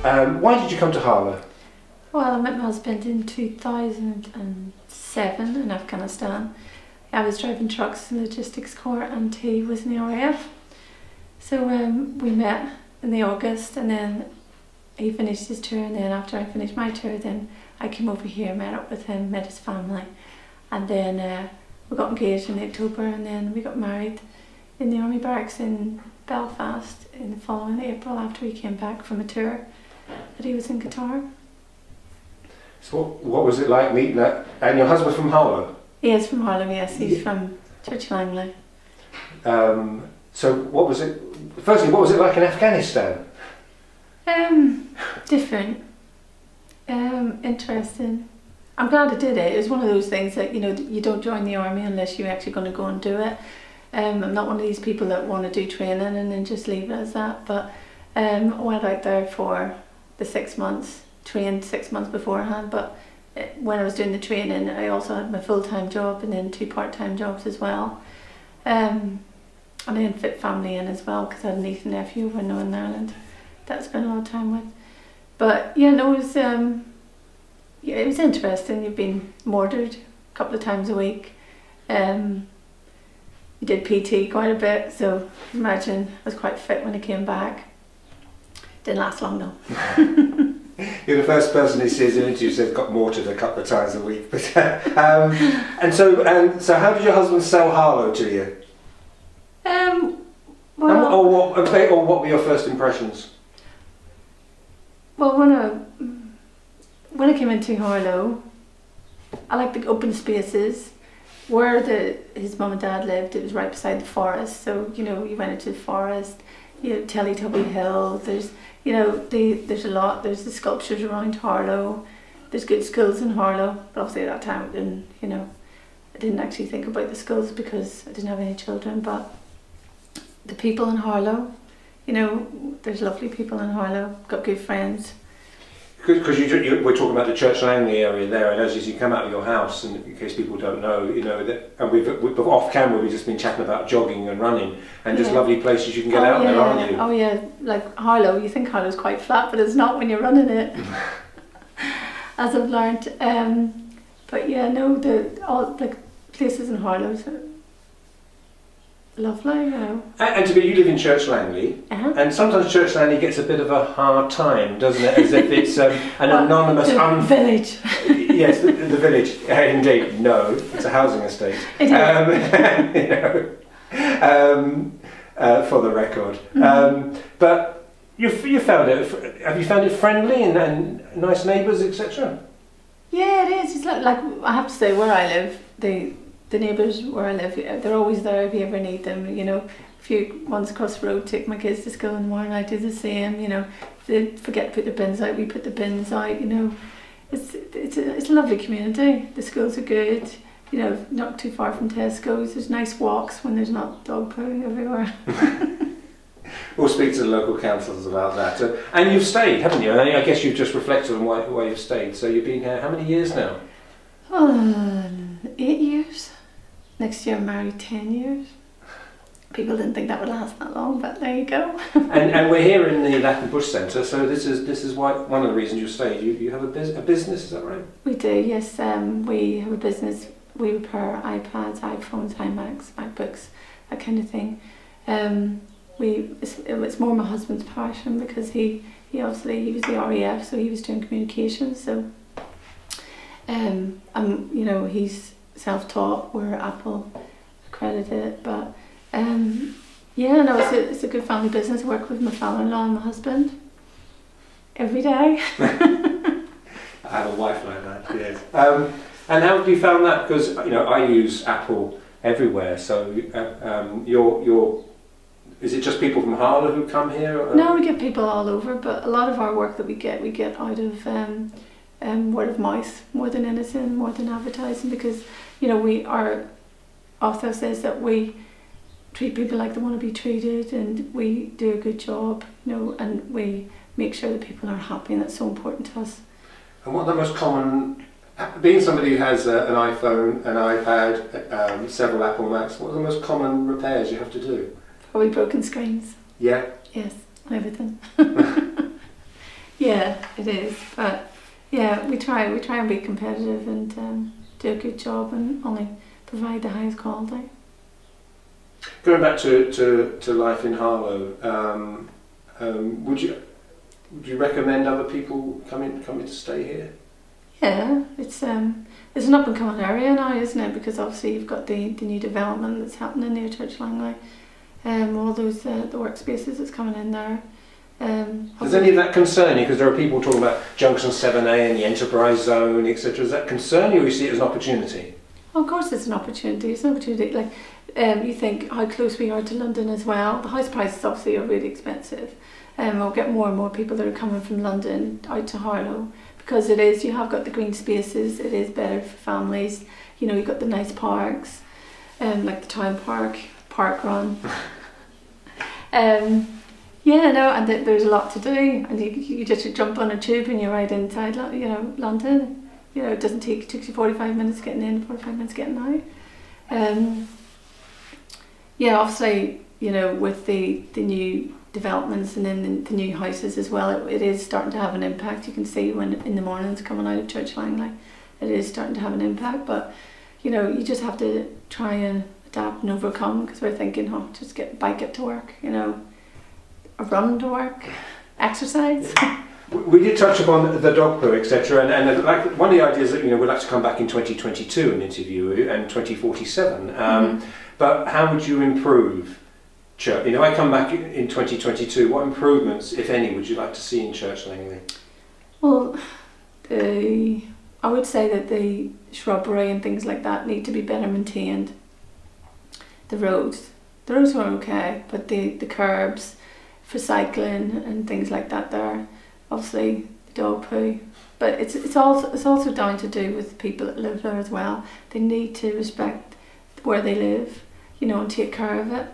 Why did you come to Harlow? Well, I met my husband in 2007 in Afghanistan. I was driving trucks in the logistics corps and he was in the RAF. So we met in the August, and then he finished his tour, and then after I finished my tour, then I came over here, met up with him, met his family, and then we got engaged in October, and then we got married in the army barracks in Belfast in the following April after he came back from a tour that he was in Qatar. So what was it like meeting that? And your husband's from Harlow? He is from Harlow, yes, he's from Church Langley. So what was it, firstly, what was it like in Afghanistan? Different. Interesting. I'm glad I did it. It was one of those things that, you know, you don't join the army unless you're actually going to go and do it. I'm not one of these people that want to do training and then just leave it as that, but I went out there for the 6 months, trained 6 months beforehand, but when I was doing the training I also had my full-time job and then 2 part-time jobs as well. And then fit family in as well, because I had a niece and nephew over in Northern Ireland that I spent a lot of time with. But yeah, no, it was interesting. You've been mortared a couple of times a week. You did PT quite a bit, so imagine I was quite fit when I came back. Didn't last long though. You're the first person who sees an interview says got mortared a couple of times a week. But and so how did your husband sell Harlow to you? Well, or what were your first impressions? Well, when I came into Harlow, I liked the open spaces. Where his mum and dad lived, it was right beside the forest, so you know, you went into the forest, you know, Teletubby Hill, there's, you know, there's a lot, there's the sculptures around Harlow, there's good schools in Harlow, but obviously at that time I didn't actually think about the schools because I didn't have any children, but the people in Harlow, you know, there's lovely people in Harlow, got good friends. Because we're talking about the Church Langley area there, and as you come out of your house, and in case people don't know, you know, that, and we've off camera we've just been chatting about jogging and running, and just lovely places you can get out there, aren't you? Oh yeah, like Harlow, you think Harlow's quite flat, but it's not when you're running it, as I've learned. But yeah, no, all the places in Harlow are lovely, you know. And you live in Church Langley, and sometimes Church Langley gets a bit of a hard time, doesn't it? As if it's an anonymous village. Yes, the village. Indeed, no, it's a housing estate. It is. You know, for the record. But you found it. Have you found it friendly and nice neighbours, etc.? Yeah, it is. It's like I have to say, where I live, the neighbours where I live, they're always there if you ever need them, you know. If you once across the road, take my kids to school in the morning, I do the same, you know. If they forget to put their bins out, we put the bins out, you know. It's a lovely community. The schools are good, you know, not too far from Tesco's. There's nice walks when there's not dog poo everywhere. We'll speak to the local councils about that. And you've stayed, haven't you? And I guess you've just reflected on why you've stayed. So you've been here how many years now? 8 years. Next year I'm married 10 years. People didn't think that would last that long, but there you go. and we're here in the Latin Bush Centre, so this is why one of the reasons you stayed. You have a business, is that right? We do, yes. We have a business. We repair iPads, iPhones, iMacs, MacBooks, that kind of thing. It's more my husband's passion because he was the RAF, so he was doing communications. So you know, he's self-taught. We're Apple accredited, but yeah, no, it's a good family business. I work with my father-in-law and my husband every day. I have a wife like that, yes. And how have you found that? Because you know, I use Apple everywhere. So is it just people from Harlow who come here? No, we get people all over, but a lot of our work that we get out of word of mouth more than anything, more than advertising, because you know, our author says that we treat people like they want to be treated, and we do a good job, you know, and we make sure that people are happy, and that's so important to us. And what are the most common, being somebody who has an iPhone, an iPad, several Apple Macs, what are the most common repairs you have to do? Probably broken screens. Yeah? Yes, everything. Yeah, it is. But yeah, we try and be competitive and do a good job and only provide the highest quality. Going back to life in Harlow, would you recommend other people coming to stay here? Yeah, it's an up and coming area now, isn't it? Because obviously you've got the new development that's happening near Church Langley, all those the workspaces that's coming in there. Does any of that concern you? Because there are people talking about Junction 7A and the enterprise zone, etc. Does that concern you, or you see it as an opportunity? Well, of course it's an opportunity. It's an opportunity. Like you think how close we are to London as well. The house prices obviously are really expensive. We'll get more and more people that are coming from London out to Harlow, because you have got the green spaces, it is better for families, you know, you've got the nice parks, like the town park run. Yeah, no, and there's a lot to do, and you just jump on a tube and you're right inside, you know, London. You know, it took you 45 minutes getting in, 45 minutes getting out. Yeah, obviously, you know, with the new developments and then the new houses as well, it is starting to have an impact. You can see when in the mornings coming out of Church Langley, it is starting to have an impact. But you know, you just have to try and adapt and overcome, because we're thinking, oh, just get to work, you know, or run to work, exercise. We did touch upon the dog poo, etc. And like one of the ideas that, you know, we'd like to come back in 2022 and interview you, and 2047. But how would you improve Church? You know, I come back in 2022. What improvements, if any, would you like to see in Church Langley? Well, I would say that the shrubbery and things like that need to be better maintained. The roads are okay, but the curbs for cycling and things like that there. Obviously the dog poo, but it's also down to do with people that live there as well. They need to respect where they live, you know, and take care of it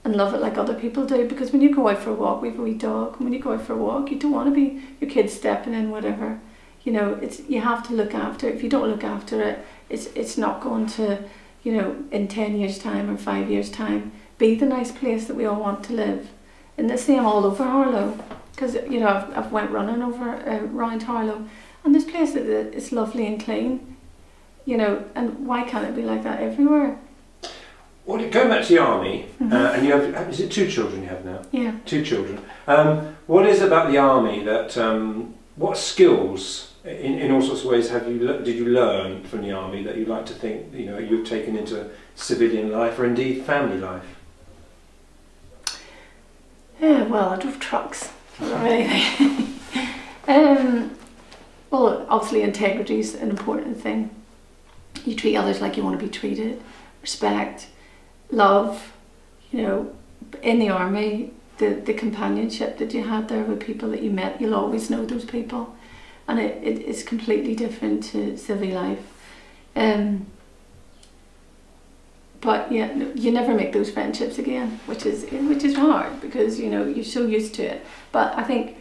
and love it like other people do. Because when you go out for a walk, we have a wee dog, and when you go out for a walk, you don't want to be your kids stepping in whatever. You know, you have to look after it. If you don't look after it, it's not going to, you know, in 10 years time or 5 years time, be the nice place that we all want to live. And the same all over Harlow. Because, you know, I've went running around Harlow, and this place is lovely and clean, you know, and why can't it be like that everywhere? Well, going back to the army, and you have, is it 2 children you have now? Yeah. 2 children. What is it about the army that, what skills, in all sorts of ways, did you learn from the army that you'd like to think, you know, you've taken into civilian life, or indeed family life? Yeah, well, I drove trucks. Really. Well, obviously integrity is an important thing. You treat others like you want to be treated. Respect, love, you know, in the army, the companionship that you had there with people that you met, you'll always know those people. And it's completely different to civil life. But yeah, you never make those friendships again, which is hard, because you know you're so used to it. But I think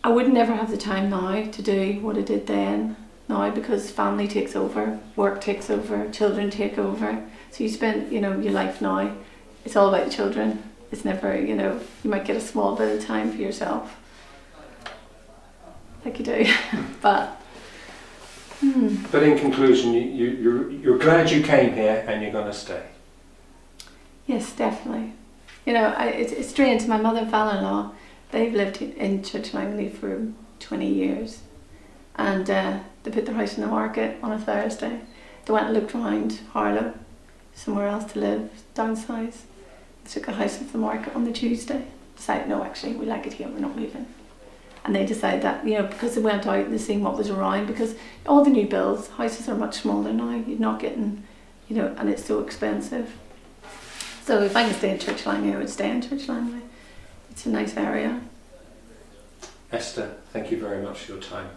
I would never have the time now to do what I did then. Now, because family takes over, work takes over, children take over. So you spend, you know, your life now. It's all about the children. It's never, you know, you might get a small bit of time for yourself, like you do, but. But in conclusion, you're glad you came here, and you're going to stay. Yes, definitely. You know, it's strange. My mother and father-in-law, they've lived in Church Langley for 20 years, and they put their house in the market on a Thursday. They went and looked around Harlow, somewhere else to live, downsize. They took a house off the market on the Tuesday. Decided, no, actually, we like it here. We're not moving. And they decided that, you know, because they went out and they seen what was around, because all the new builds, houses are much smaller now, you're not getting, you know, and it's so expensive. So if I can stay in Church Langley, I would stay in Church Langley. It's a nice area. Esther, thank you very much for your time.